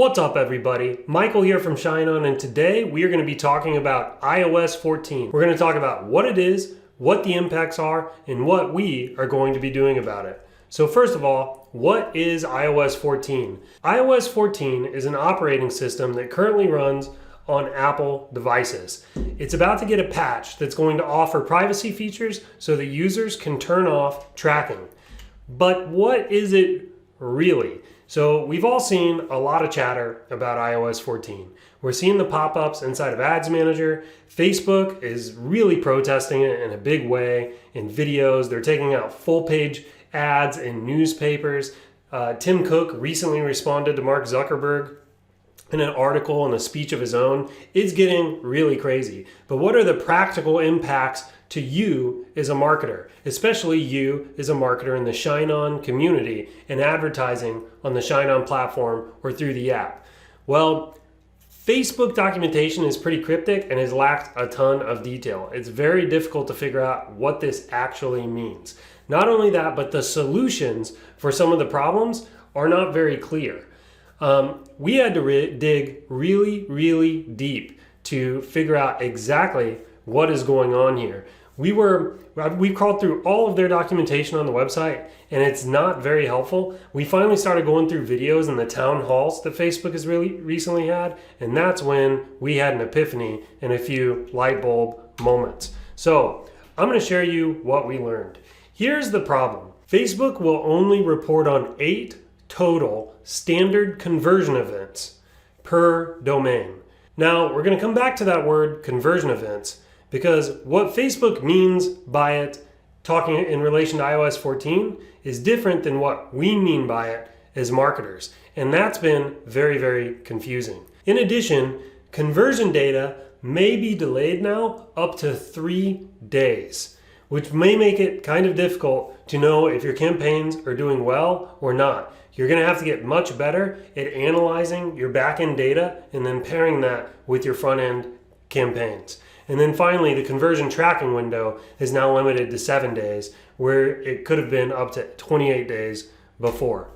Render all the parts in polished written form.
What's up everybody? Michael here from ShineOn, and today we are going to be talking about iOS 14. We're going to talk about what it is, what the impacts are, and what we are going to be doing about it. So first of all, what is iOS 14? iOS 14 is an operating system that currently runs on Apple devices. It's about to get a patch that's going to offer privacy features so that users can turn off tracking. But what is it really? So we've all seen a lot of chatter about iOS 14. We're seeing the pop-ups inside of Ads Manager. Facebook is really protesting it in a big way in videos. They're taking out full-page ads in newspapers. Tim Cook recently responded to Mark Zuckerberg in an article and a speech of his own. It's getting really crazy. But what are the practical impacts to you as a marketer, especially you as a marketer in the ShineOn community and advertising on the ShineOn platform or through the app? Well, Facebook documentation is pretty cryptic and has lacked a ton of detail. It's very difficult to figure out what this actually means. Not only that, but the solutions for some of the problems are not very clear. We had to dig really deep to figure out exactly what is going on here. We crawled through all of their documentation on the website, and it's not very helpful. We finally started going through videos and the town halls that Facebook has really recently had, and that's when we had an epiphany and a few light bulb moments. So I'm going to share you what we learned. Here's the problem. Facebook will only report on 8 total standard conversion events per domain. Now, we're going to come back to that word conversion events, because what Facebook means by it, talking in relation to iOS 14, is different than what we mean by it as marketers. And that's been very confusing. In addition, conversion data may be delayed now up to 3 days, which may make it kind of difficult to know if your campaigns are doing well or not. You're going to have to get much better at analyzing your back-end data and then pairing that with your front-end campaigns. And then finally, the conversion tracking window is now limited to 7 days, where it could have been up to 28 days before.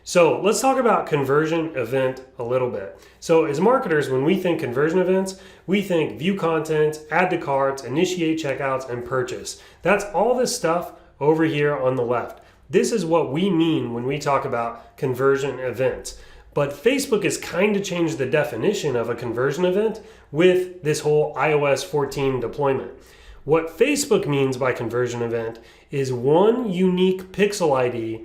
So let's talk about conversion event a little bit. So as marketers, when we think conversion events, we think view content, add to carts, initiate checkouts, and purchase. That's all this stuff over here on the left. This is what we mean when we talk about conversion events. But Facebook has kind of changed the definition of a conversion event with this whole iOS 14 deployment. What Facebook means by conversion event is one unique pixel ID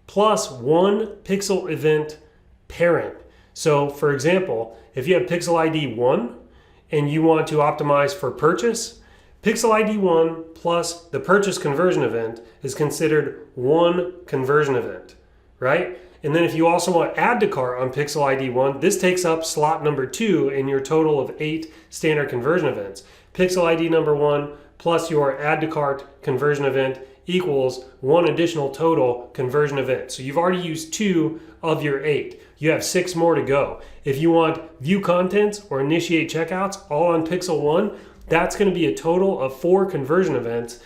plus one pixel event parent. So for example, if you have pixel ID 1 and you want to optimize for purchase, pixel ID 1 plus the purchase conversion event is considered one conversion event, right? And then if you also want add to cart on pixel ID 1, this takes up slot number 2 in your total of 8 standard conversion events. Pixel ID number 1 plus your add to cart conversion event equals one additional total conversion event. So you've already used 2 of your 8. You have 6 more to go. If you want view contents or initiate checkouts all on pixel 1, that's going to be a total of 4 conversion events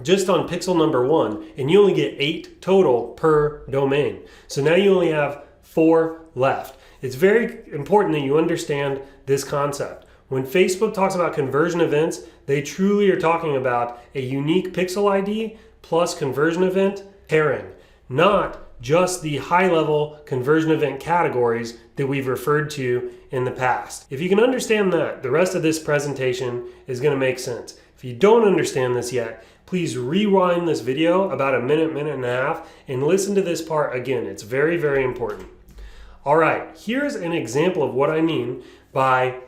just on pixel number 1, and you only get 8 total per domain. So now you only have 4 left. It's very important that you understand this concept. When Facebook talks about conversion events, they truly are talking about a unique pixel ID plus conversion event pairing, not just the high-level conversion event categories that we've referred to in the past. If you can understand that, the rest of this presentation is going to make sense. If you don't understand this yet, please rewind this video about a minute and a half and listen to this part again. It's very important. All right, here's an example of what I mean by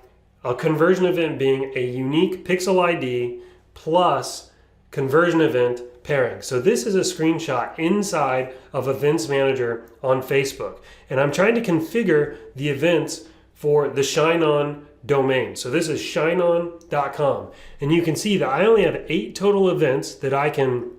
a conversion event being a unique pixel ID plus conversion event pairing. So this is a screenshot inside of Events Manager on Facebook, and I'm trying to configure the events for the ShineOn domain. So this is shineon.com, and you can see that I only have 8 total events that I can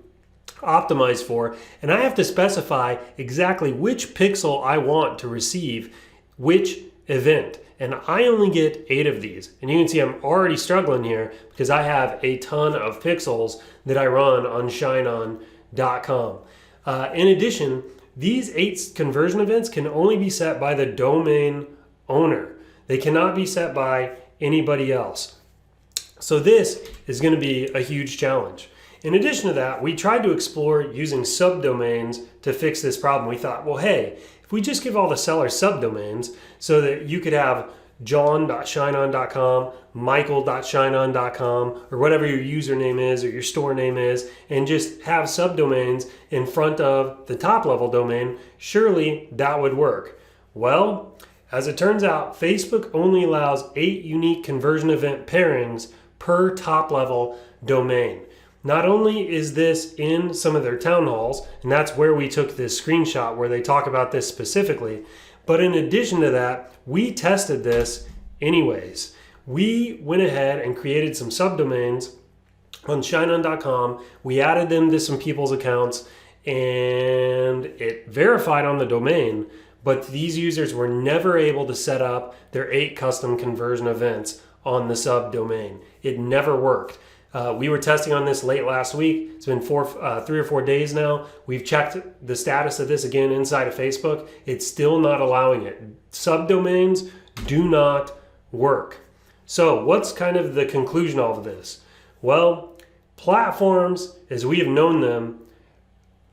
optimize for, and I have to specify exactly which pixel I want to receive which event. And I only get 8 of these. And you can see I'm already struggling here because I have a ton of pixels that I run on ShineOn.com. In addition, these 8 conversion events can only be set by the domain owner. They cannot be set by anybody else. So this is going to be a huge challenge. In addition to that, we tried to explore using subdomains to fix this problem. We thought, well, hey, if we just give all the sellers subdomains so that you could have john.shineon.com, michael.shineon.com, or whatever your username is or your store name is, and just have subdomains in front of the top level domain, surely that would work. Well, as it turns out, Facebook only allows 8 unique conversion event pairings per top level domain. Not only is this in some of their town halls, and that's where we took this screenshot where they talk about this specifically, but in addition to that, we tested this anyways. We went ahead and created some subdomains on ShineOn.com. We added them to some people's accounts and it verified on the domain, but these users were never able to set up their 8 custom conversion events on the subdomain. It never worked. We were testing on this late last week. It's been 3 or 4 days now. We've checked the status of this again inside of Facebook. It's still not allowing it. Subdomains do not work. So what's kind of the conclusion of all of this? Well, platforms, as we have known them,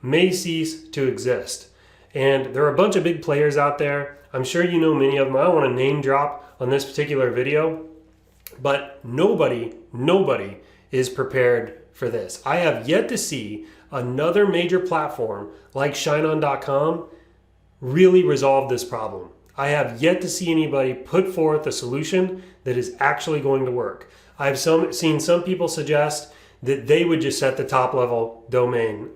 may cease to exist. And there are a bunch of big players out there. I'm sure you know many of them. I don't want to name drop on this particular video, but nobody is prepared for this. I have yet to see another major platform like ShineOn.com really resolve this problem. I have yet to see anybody put forth a solution that is actually going to work. I've seen some people suggest that they would just set the top level domain,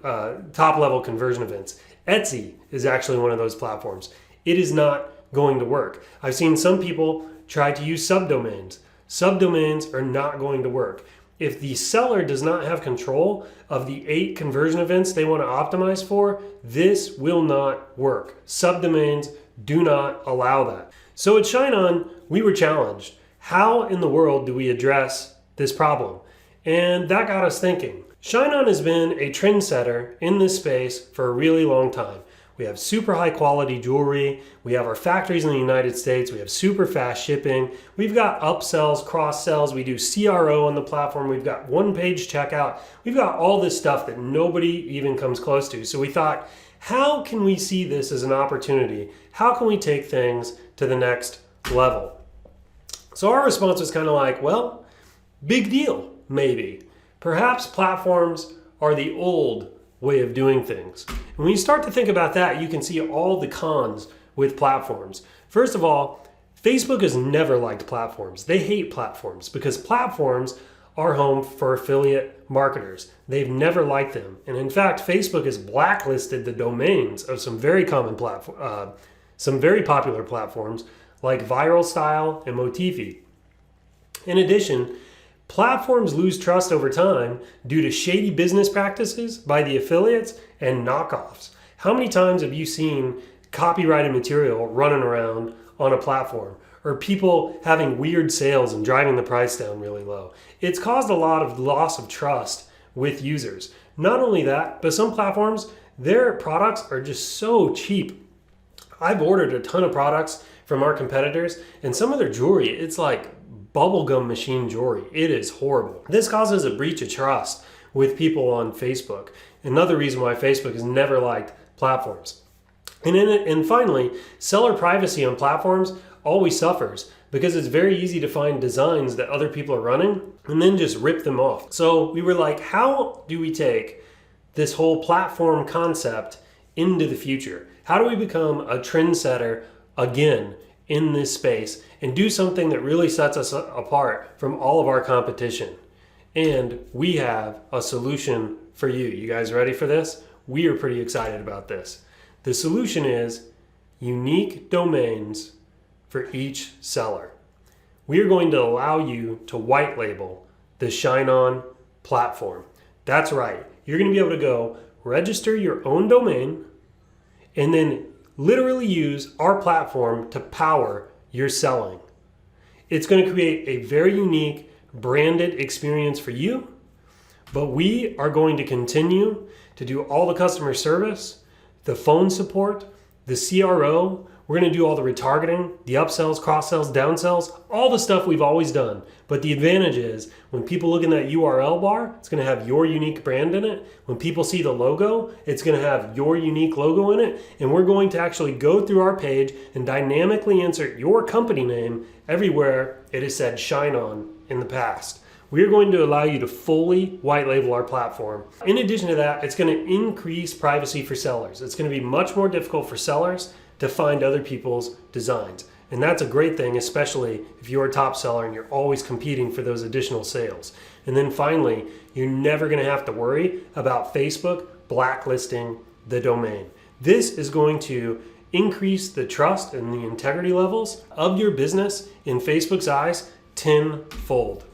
top level conversion events. Etsy is actually one of those platforms. It is not going to work. I've seen some people try to use subdomains. Subdomains are not going to work. If the seller does not have control of the 8 conversion events they want to optimize for, this will not work. Subdomains do not allow that. So at ShineOn, we were challenged. How in the world do we address this problem? And that got us thinking. ShineOn has been a trendsetter in this space for a really long time. We have super high quality jewelry. We have our factories in the United States. We have super fast shipping. We've got upsells, cross sells. We do CRO on the platform. We've got one-page checkout. We've got all this stuff that nobody even comes close to. So we thought, how can we see this as an opportunity? How can we take things to the next level? So our response was kind of like, well, big deal, maybe. Perhaps platforms are the old way of doing things. And when you start to think about that, you can see all the cons with platforms. First of all, Facebook has never liked platforms. They hate platforms because platforms are home for affiliate marketers. They've never liked them. And in fact, Facebook has blacklisted the domains of some very common some very popular platforms like Viral Style and Motifi. In addition, platforms lose trust over time due to shady business practices by the affiliates and knockoffs. How many times have you seen copyrighted material running around on a platform, or people having weird sales and driving the price down really low? It's caused a lot of loss of trust with users. Not only that, but some platforms, their products are just so cheap. I've ordered a ton of products from our competitors, and some of their jewelry, it's like bubblegum machine jewelry. It is horrible. This causes a breach of trust with people on Facebook. Another reason why Facebook has never liked platforms. And finally, seller privacy on platforms always suffers because it's very easy to find designs that other people are running and then just rip them off. So we were like, how do we take this whole platform concept into the future? How do we become a trendsetter again in this space and do something that really sets us apart from all of our competition? And we have a solution for you. You guys ready for this? We are pretty excited about this. The solution is unique domains for each seller. We are going to allow you to white label the ShineOn platform. That's right. You're going to be able to go register your own domain and then literally use our platform to power your selling. It's going to create a very unique branded experience for you, but we are going to continue to do all the customer service, the phone support, the CRO. We're going to do all the retargeting, the upsells, cross-sells, downsells, all the stuff we've always done. But the advantage is when people look in that URL bar, it's going to have your unique brand in it. When people see the logo, it's going to have your unique logo in it. And we're going to actually go through our page and dynamically insert your company name everywhere it has said ShineOn in the past. We are going to allow you to fully white label our platform. In addition to that, it's going to increase privacy for sellers. It's going to be much more difficult for sellers to find other people's designs. And that's a great thing, especially if you're a top seller and you're always competing for those additional sales. And then finally, you're never going to have to worry about Facebook blacklisting the domain. This is going to increase the trust and the integrity levels of your business in Facebook's eyes tenfold.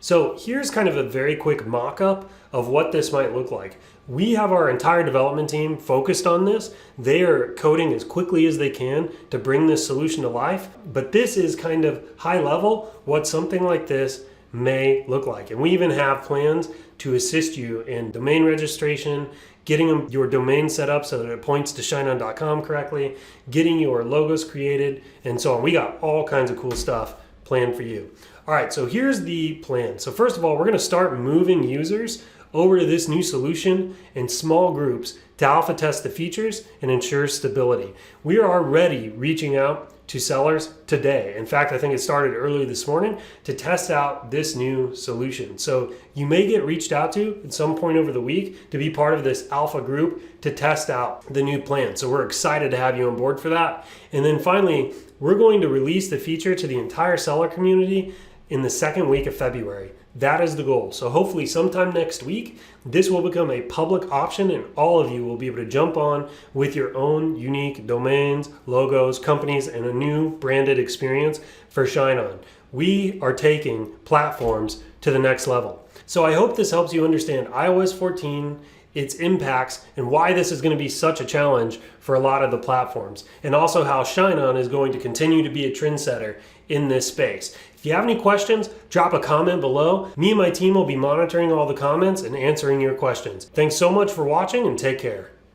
So here's kind of a very quick mock-up of what this might look like. We have our entire development team focused on this. They are coding as quickly as they can to bring this solution to life. But this is kind of high level what something like this may look like. And we even have plans to assist you in domain registration, getting your domain set up so that it points to shineon.com correctly, getting your logos created, and so on. We got all kinds of cool stuff planned for you. All right, so here's the plan. So first of all, we're going to start moving users over to this new solution in small groups to alpha test the features and ensure stability. We are already reaching out to sellers today. In fact, I think it started early this morning to test out this new solution. So you may get reached out to at some point over the week to be part of this alpha group to test out the new plan. So we're excited to have you on board for that. And then finally, we're going to release the feature to the entire seller community in the second week of February. That is the goal. So hopefully sometime next week, this will become a public option and all of you will be able to jump on with your own unique domains, logos, companies, and a new branded experience for ShineOn. We are taking platforms to the next level. So I hope this helps you understand iOS 14, its impacts, and why this is going to be such a challenge for a lot of the platforms, and also how ShineOn is going to continue to be a trendsetter in this space. If you have any questions, drop a comment below. Me and my team will be monitoring all the comments and answering your questions. Thanks so much for watching and take care.